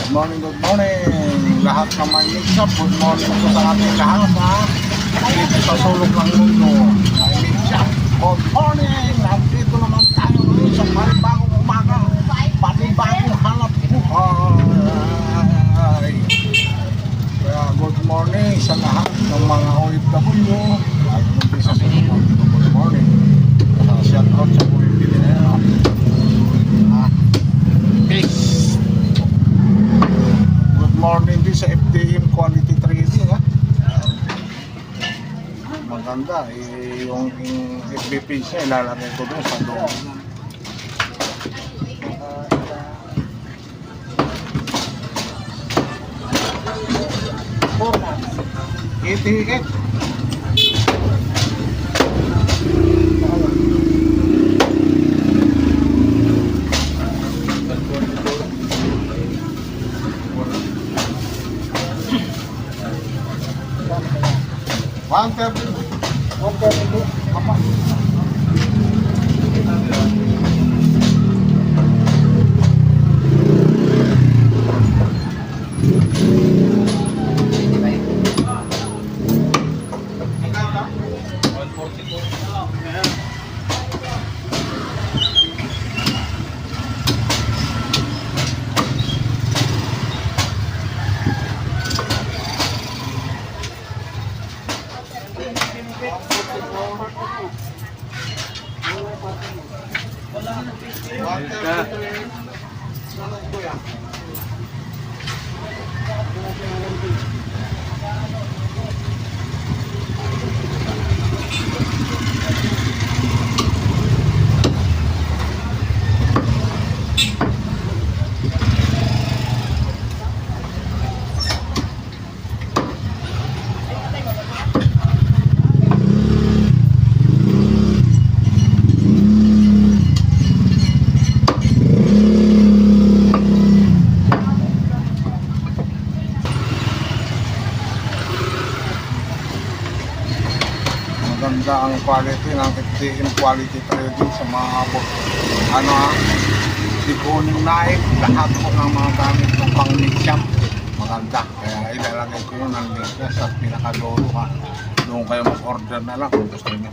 Good morning. Lahat ng may mix-up, good morning po sa ating lahat ha. Dito sa sulok ng mundo. May mix-up, good morning. Nandito naman tayo ngayon sa panibagong umaga. Panibagong hanap buhay. Kaya good morning sa lahat ng mga OFW. At hindi sa sulok ng mundo, good morning. Shout out sa OFW na yan. Peace. Good morning din sa FDM Quality Trading ha. Maganda yung FB page niya ilalagay ko doon sa loob. Hit. One thirty. Maganda ang quality ng FDM Quality Trading sa mga tipuning naik, lahat po ng mga gamit ng pang mix-up maganda, kaya ilalagay ko yun ang link na sa pinakadulo ha. Doon kayo mag-order na lang kung gusto nyo.